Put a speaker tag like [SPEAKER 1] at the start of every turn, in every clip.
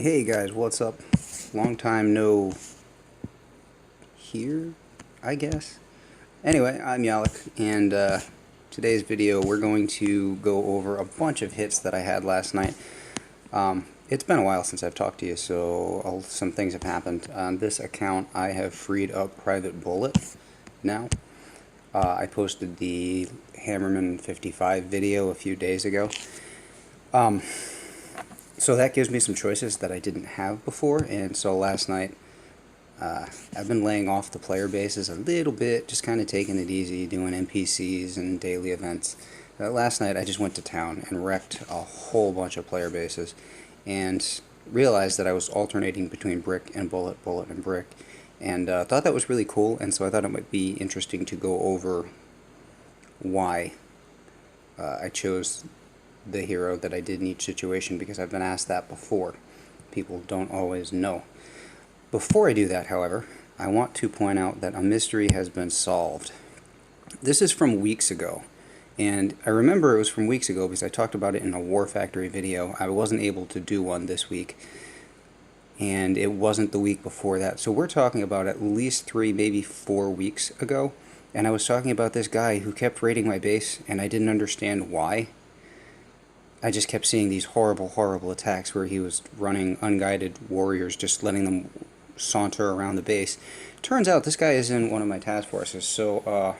[SPEAKER 1] Hey guys, what's up? Long time no here, I guess. Anyway, I'm Yalik, and today's video we're going to go over a bunch of hits that I had last night. It's been a while since I've talked to you, so some things have happened. On this account, I have freed up Private Bullet now. I posted the Hammerman 55 video a few days ago. So that gives me some choices that I didn't have before, and so last night I've been laying off the player bases a little bit, just kind of taking it easy, doing NPCs and daily events. Last night I just went to town and wrecked a whole bunch of player bases, and realized that I was alternating between Brick and Bullet, Bullet and Brick, and thought that was really cool, and so I thought it might be interesting to go over why I chose the hero that I did in each situation, because I've been asked that before. People don't always know. Before I do that, however, I want to point out that a mystery has been solved. This is from weeks ago, and I remember it was from weeks ago because I talked about it in a War Factory video. I wasn't able to do one this week, and it wasn't the week before that, so we're talking about at least 3, maybe 4 weeks ago, and I was talking about this guy who kept raiding my base, and I didn't understand why. I just kept seeing these horrible, horrible attacks where he was running unguided warriors, just letting them saunter around the base. Turns out this guy is in one of my task forces. So,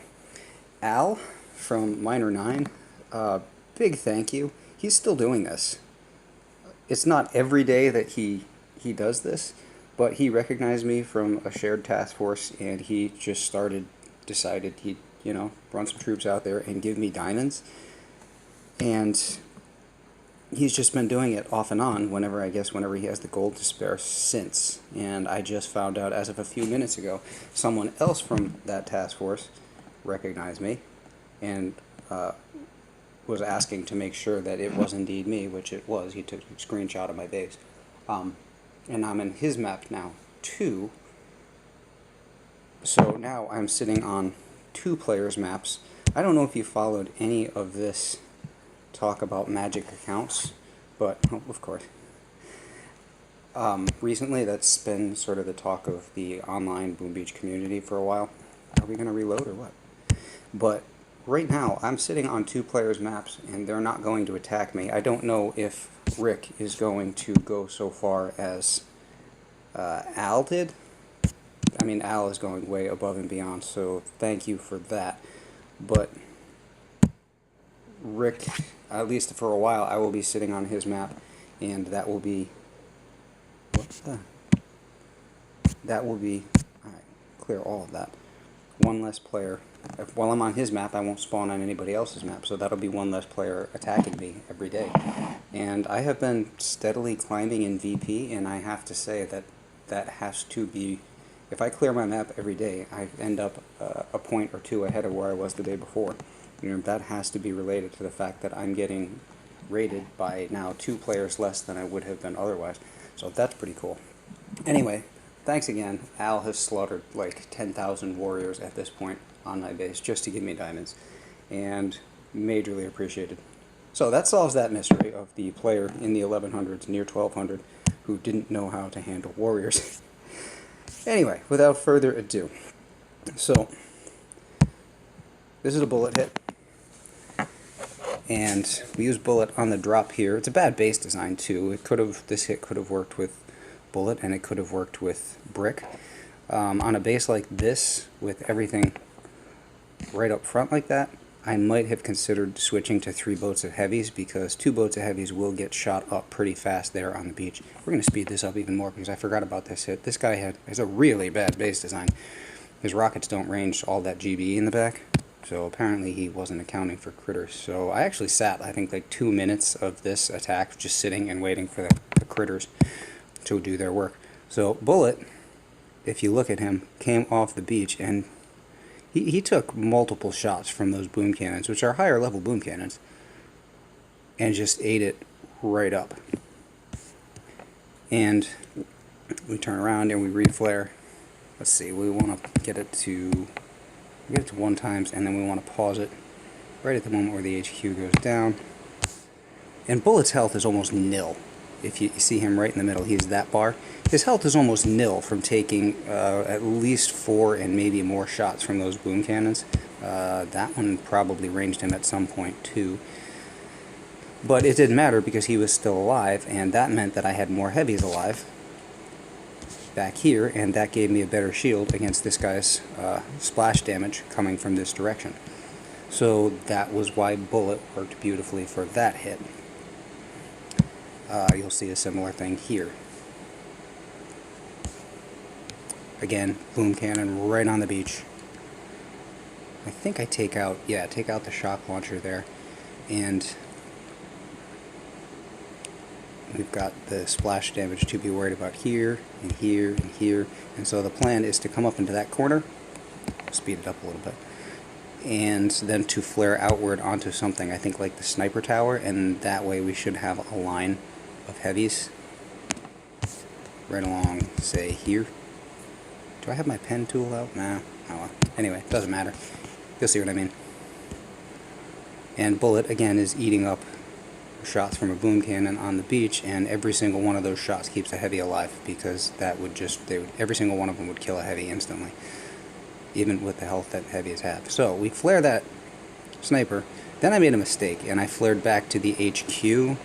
[SPEAKER 1] Al from Miner 9, big thank you. He's still doing this. It's not every day that he does this, but he recognized me from a shared task force, and he just decided he'd, run some troops out there and give me diamonds. And he's just been doing it off and on whenever he has the gold to spare since. And I just found out as of a few minutes ago, someone else from that task force recognized me and was asking to make sure that it was indeed me, which it was. He took a screenshot of my base. And I'm in his map now, too. So now I'm sitting on 2 players' maps. I don't know if you followed any of this talk about magic accounts, but of course, recently that's been sort of the talk of the online Boom Beach community for a while. Are we going to reload or what? But right now I'm sitting on 2 players' maps, and they're not going to attack me. I don't know if Rick is going to go so far as Al did. I mean, Al is going way above and beyond, so thank you for that. But Rick, at least for a while, I will be sitting on his map, and that will be, alright, clear all of that. One less player. While I'm on his map, I won't spawn on anybody else's map, so that'll be one less player attacking me every day. And I have been steadily climbing in VP, and I have to say that that has to be, if I clear my map every day, I end up a point or 2 ahead of where I was the day before. That has to be related to the fact that I'm getting raided by now 2 players less than I would have been otherwise. So that's pretty cool. Anyway, thanks again. Al has slaughtered like 10,000 warriors at this point on my base just to give me diamonds, and majorly appreciated. So that solves that mystery of the player in the 1100s, near 1200, who didn't know how to handle warriors. Anyway, without further ado, so this is a bullet hit, and we use Bullet on the drop here. It's a bad base design too. This hit could have worked with Bullet, and it could have worked with Brick. On a base like this, with everything right up front like that, I might have considered switching to 3 boats of heavies, because 2 boats of heavies will get shot up pretty fast there on the beach. We're going to speed this up even more because I forgot about this hit. This guy has a really bad base design. His rockets don't range all that GB in the back, so apparently he wasn't accounting for critters. So I actually sat, I think, like 2 minutes of this attack just sitting and waiting for the critters to do their work. So Bullet, if you look at him, came off the beach, and he took multiple shots from those boom cannons, which are higher level boom cannons, and just ate it right up. And we turn around and we reflare. Let's see, we want to get it to 1 times, and then we want to pause it right at the moment where the HQ goes down. And Bullet's health is almost nil. if you see him right in the middle, he's that bar. His health is almost nil from taking at least 4 and maybe more shots from those boom cannons. That one probably ranged him at some point too. But it didn't matter because he was still alive, and that meant that I had more heavies alive back here, and that gave me a better shield against this guy's splash damage coming from this direction. So that was why Bullitt worked beautifully for that hit. You'll see a similar thing here. Again, boom cannon right on the beach. I think I take out the shock launcher there, and we've got the splash damage to be worried about here, and here, and here. And so the plan is to come up into that corner, speed it up a little bit, and then to flare outward onto something, I think like the sniper tower, and that way we should have a line of heavies right along, say, here. Do I have my pen tool out? Nah. Oh well. Anyway, doesn't matter. You'll see what I mean. And Bullitt, again, is eating up shots from a boom cannon on the beach, and every single one of those shots keeps a heavy alive, because that would just, every single one of them would kill a heavy instantly, even with the health that heavies have. So we flare that sniper. Then I made a mistake, and I flared back to the HQ,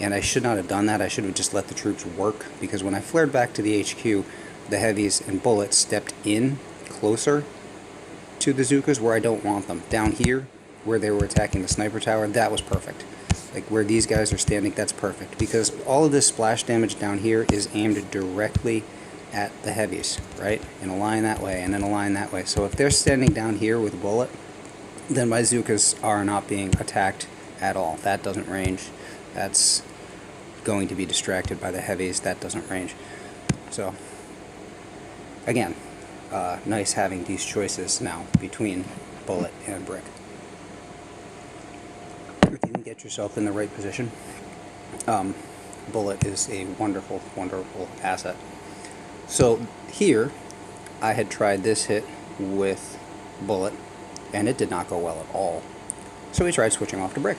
[SPEAKER 1] and I should not have done that. I should have just let the troops work, because when I flared back to the HQ, the heavies and Bullitt stepped in closer to the Zookas where I don't want them. Down here, where they were attacking the sniper tower, that was perfect. Like where these guys are standing, that's perfect, because all of this splash damage down here is aimed directly at the heavies, right? In a line that way, and then a line that way. So if they're standing down here with Bullitt, then my Zookas are not being attacked at all. That doesn't range. That's going to be distracted by the heavies. That doesn't range. So again, nice having these choices now between Bullitt and Brick. If you can get yourself in the right position, Bullitt is a wonderful, wonderful asset. So here, I had tried this hit with Bullitt, and it did not go well at all. So we tried switching off to Brick.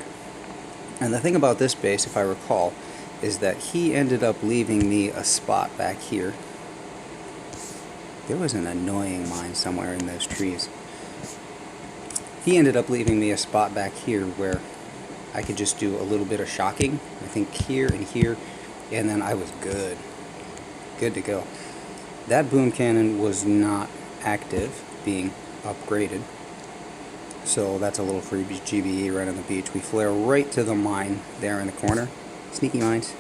[SPEAKER 1] And the thing about this base, if I recall, is that he ended up leaving me a spot back here. There was an annoying mine somewhere in those trees. He ended up leaving me a spot back here where I could just do a little bit of shocking. I think here and here, and then I was good. Good to go. That boom cannon was not active, being upgraded. So that's a little free GBE right on the beach. We flare right to the mine there in the corner. Sneaky mines.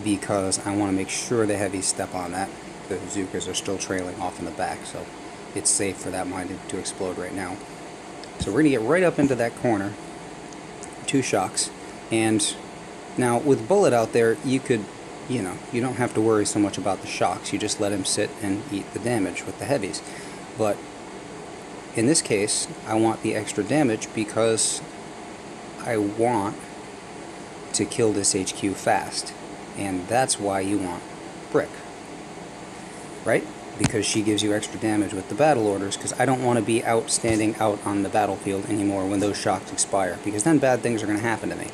[SPEAKER 1] Because I want to make sure the heavies step on that. The Zookas are still trailing off in the back, so it's safe for that mine to explode right now. So we're going to get right up into that corner. 2 shocks. And now with Bullitt out there, you could, you don't have to worry so much about the shocks. You just let him sit and eat the damage with the heavies. But in this case, I want the extra damage because I want to kill this HQ fast. And that's why you want Brick, right? Because she gives you extra damage with the battle orders, because I don't want to be standing out on the battlefield anymore when those shocks expire, because then bad things are going to happen to me.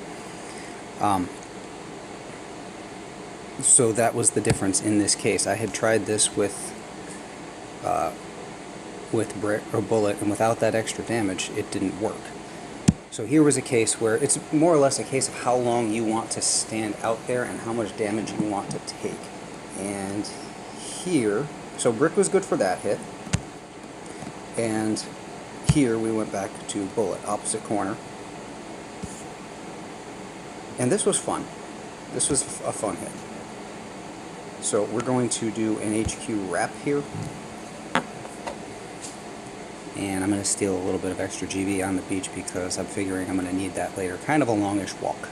[SPEAKER 1] So that was the difference in this case. I had tried this with Brick or Bullitt, and without that extra damage, it didn't work. So here was a case where it's more or less a case of how long you want to stand out there and how much damage you want to take. And here, so Brick was good for that hit. And here we went back to Bullitt, opposite corner. And this was fun. This was a fun hit. So we're going to do an HQ wrap here. And I'm going to steal a little bit of extra GB on the beach because I'm figuring I'm going to need that later. Kind of a longish walk.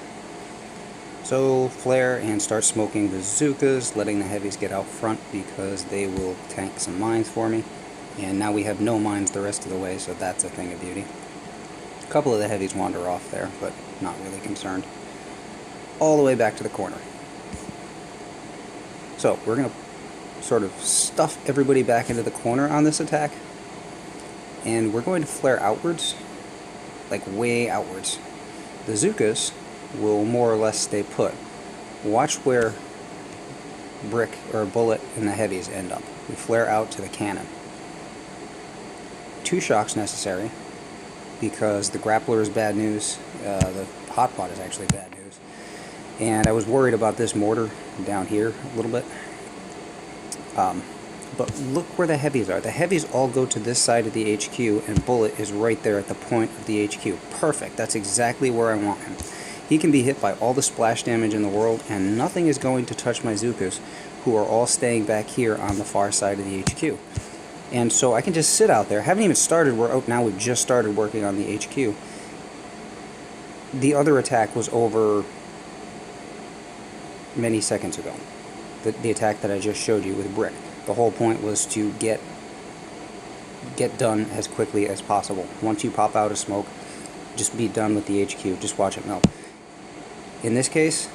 [SPEAKER 1] So flare and start smoking the Zookas, letting the heavies get out front because they will tank some mines for me. And now we have no mines the rest of the way, so that's a thing of beauty. A couple of the heavies wander off there, but not really concerned. All the way back to the corner. So we're going to sort of stuff everybody back into the corner on this attack. And we're going to flare outwards, like way outwards. The Zookas will more or less stay put. Watch where Brick or Bullitt and the heavies end up. We flare out to the cannon. 2 shocks necessary, because the grappler is bad news, the hot pot is actually bad news, and I was worried about this mortar down here a little bit. But look where the heavies are. The heavies all go to this side of the HQ, and Bullitt is right there at the point of the HQ. Perfect. That's exactly where I want him. He can be hit by all the splash damage in the world, and nothing is going to touch my Zookas, who are all staying back here on the far side of the HQ. And so I can just sit out there. Haven't even started. Now we've just started working on the HQ. The other attack was over many seconds ago. The attack that I just showed you with Brick. The whole point was to get done as quickly as possible. Once you pop out of smoke, just be done with the HQ. Just watch it melt. In this case,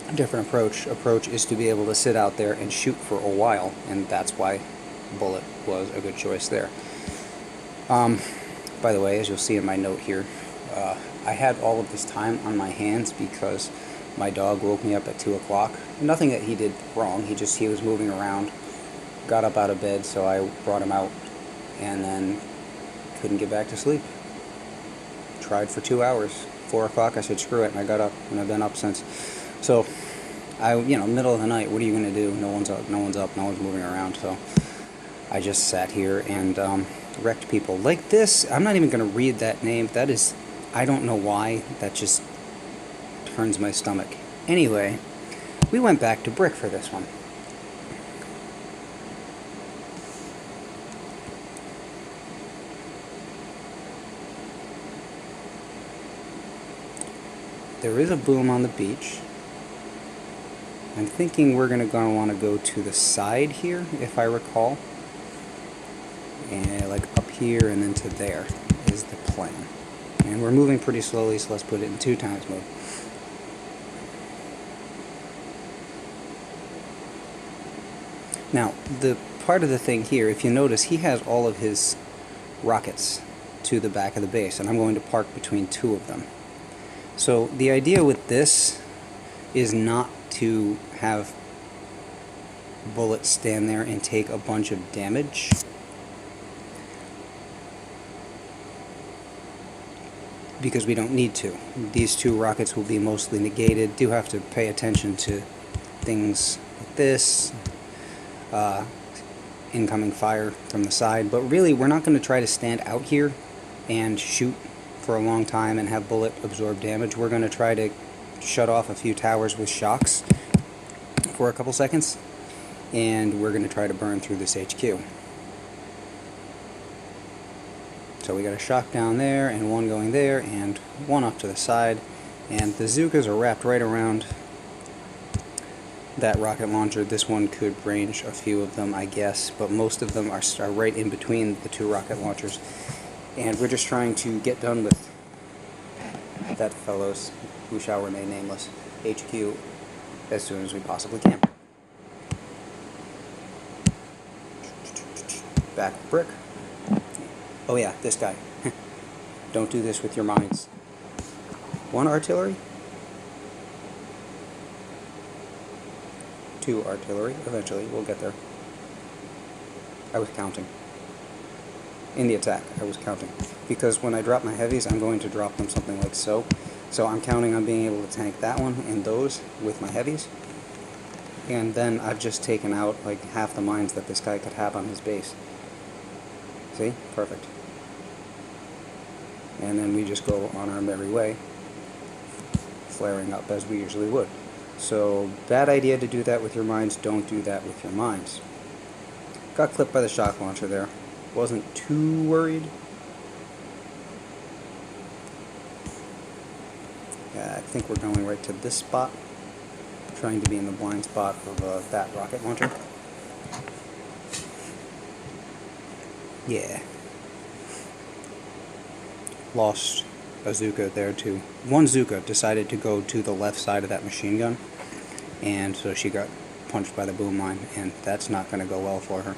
[SPEAKER 1] a different approach. Approach is to be able to sit out there and shoot for a while, and that's why Bullitt was a good choice there. By the way, as you'll see in my note here, I had all of this time on my hands because my dog woke me up at 2 o'clock. Nothing that he did wrong, he was moving around, got up out of bed, so I brought him out, and then couldn't get back to sleep. Tried for 2 hours. 4 o'clock, I said screw it, and I got up, and I've been up since. So, middle of the night, what are you going to do? No one's up, no one's moving around, so I just sat here and wrecked people. Like this, I'm not even going to read that name. That is, I don't know why, that just turns my stomach. Anyway, we went back to Brick for this one. There is a boom on the beach. I'm thinking we're going to want to go to the side here, if I recall. And like up here and then to there is the plan. And we're moving pretty slowly, so let's put it in 2 times mode. Now, the part of the thing here, if you notice, he has all of his rockets to the back of the base, and I'm going to park between 2 of them. So the idea with this is not to have Bullitt stand there and take a bunch of damage. Because we don't need to. These 2 rockets will be mostly negated. Do have to pay attention to things like this, incoming fire from the side, but really we're not going to try to stand out here and shoot for a long time and have Bullitt absorb damage. We're going to try to shut off a few towers with shocks for a couple seconds, and we're going to try to burn through this HQ. So we got a shock down there, and 1 going there, and 1 off to the side, and the Zookas are wrapped right around that rocket launcher. This one could range a few of them, I guess, but most of them are right in between the 2 rocket launchers. And we're just trying to get done with that fellow's, who shall remain nameless, HQ as soon as we possibly can. Back Brick. Oh yeah, this guy. Don't do this with your minds. 1 artillery. 2 artillery. Eventually, we'll get there. I was counting. In the attack, I was counting. Because when I drop my heavies, I'm going to drop them something like so. So I'm counting on being able to tank that one and those with my heavies. And then I've just taken out like half the mines that this guy could have on his base. See? Perfect. And then we just go on our merry way, flaring up as we usually would. So, bad idea to do that with your mines. Don't do that with your mines. Got clipped by the shock launcher there. Wasn't too worried. Yeah, I think we're going right to this spot. Trying to be in the blind spot of that rocket launcher. Yeah. Lost a Zooka there too. 1 Zooka decided to go to the left side of that machine gun, and so she got punched by the boom mine, and that's not going to go well for her.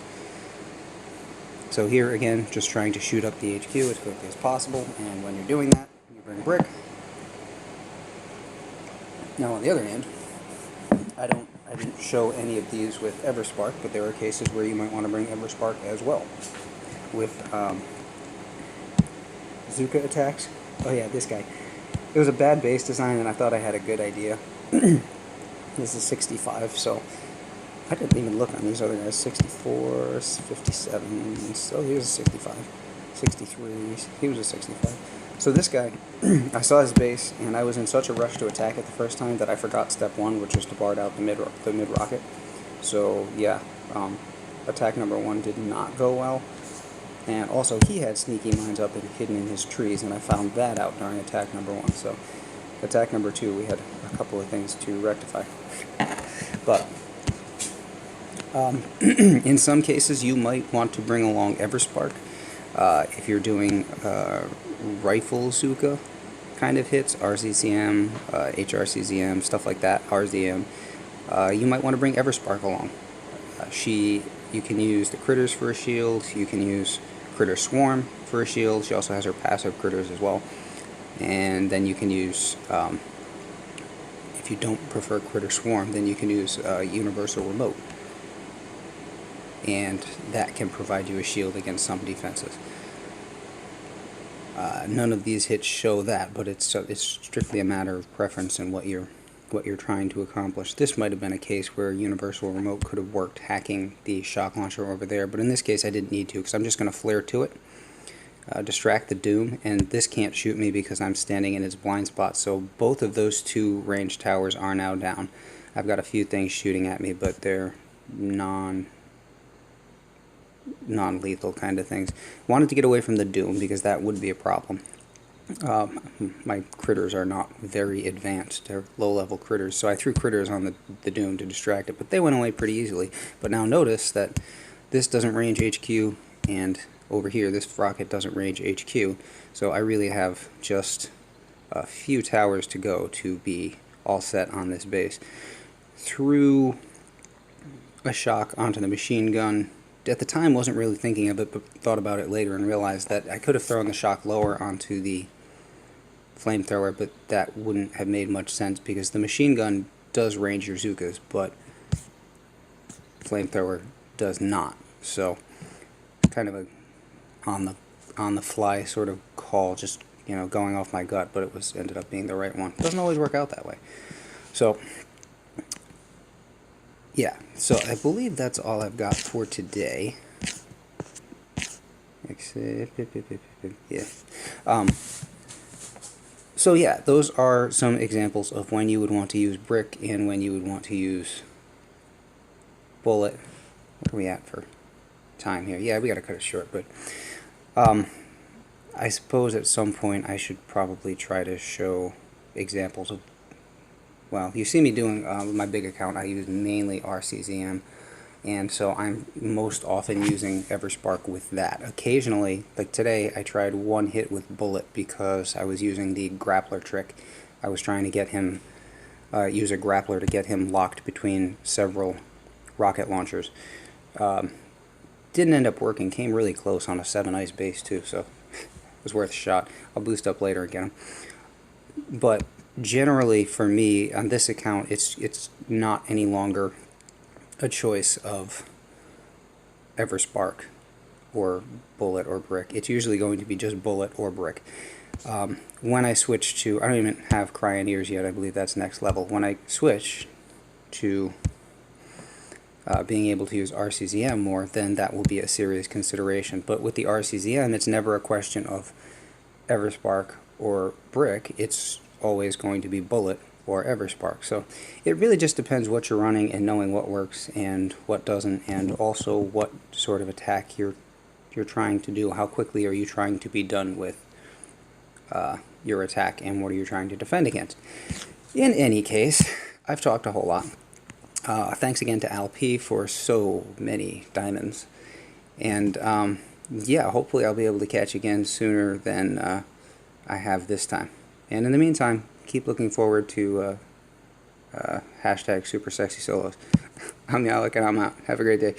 [SPEAKER 1] So here again, just trying to shoot up the HQ as quickly as possible, and when you're doing that, you bring Brick. Now on the other hand, I didn't show any of these with Everspark, but there are cases where you might want to bring Everspark as well. With Zuka attacks. Oh yeah, this guy. It was a bad base design, and I thought I had a good idea. This is 65, so I didn't even look on these other guys. 64, 57, so he was a 65. 63, he was a 65. So this guy, I saw his base, and I was in such a rush to attack it the first time that I forgot step 1, which was to bard out the mid rocket. So yeah, attack number 1 did not go well. And also, he had sneaky mines up and hidden in his trees, and I found that out during attack number 1. So, attack number 2, we had a couple of things to rectify. But, in some cases, you might want to bring along Everspark. If you're doing rifle Zuka kind of hits, RCCM, HRCZM, stuff like that, RZM, you might want to bring Everspark along. You can use the critters for a shield, you can use Critter Swarm for a shield. She also has her passive critters as well. And then you can use, if you don't prefer Critter Swarm, then you can use Universal Remote. And that can provide you a shield against some defenses. None of these hits show that, but it's strictly a matter of preference and what you're trying to accomplish. This might have been a case where Universal Remote could have worked hacking the shock launcher over there, but in this case I didn't need to, because I'm just going to flare to it, distract the Doom, and this can't shoot me because I'm standing in its blind spot, so both of those two range towers are now down. I've got a few things shooting at me, but they're non-lethal kind of things. Wanted to get away from the Doom because that would be a problem. My critters are not very advanced. They're low-level critters, so I threw critters on the Doom to distract it, but they went away pretty easily. But now notice that this doesn't range HQ, and over here this rocket doesn't range HQ, so I really have just a few towers to go to be all set on this base. Threw a shock onto the machine gun. At the time wasn't really thinking of it, but thought about it later and realized that I could have thrown the shock lower onto the flamethrower, but that wouldn't have made much sense because the machine gun does range your Zukas, but flamethrower does not. So kind of a on the fly sort of call, just going off my gut, but it ended up being the right one. Doesn't always work out that way. So yeah, so I believe that's all I've got for today. Yeah. So yeah, those are some examples of when you would want to use Brick and when you would want to use Bullitt. What are we at for time here? Yeah, we gotta cut it short, but I suppose at some point I should probably try to show examples of, well, you see me doing my big account, I use mainly RCZM, and so I'm most often using Everspark with that. Occasionally, like today, I tried one hit with Bullitt because I was using the grappler trick. I was trying to get him, use a grappler to get him locked between several rocket launchers. Didn't end up working, came really close on a 7 ice base too, so it was worth a shot. I'll boost up later and get him. But generally, for me, on this account, it's not any longer a choice of Everspark or Bullitt or Brick. It's usually going to be just Bullitt or Brick. When I switch to, I don't even have Cryoneers yet, I believe that's next level. When I switch to being able to use RCZM more, then that will be a serious consideration. But with the RCZM, it's never a question of Everspark or Brick. It's always going to be Bullitt or Everspark. So it really just depends what you're running and knowing what works and what doesn't, and also what sort of attack you're trying to do. How quickly are you trying to be done with your attack, and what are you trying to defend against? In any case, I've talked a whole lot. Thanks again to Al P for so many diamonds, and yeah, hopefully I'll be able to catch again sooner than I have this time. And in the meantime, keep looking forward to hashtag Super Sexy Solos. I'm Alec, and I'm out. Have a great day.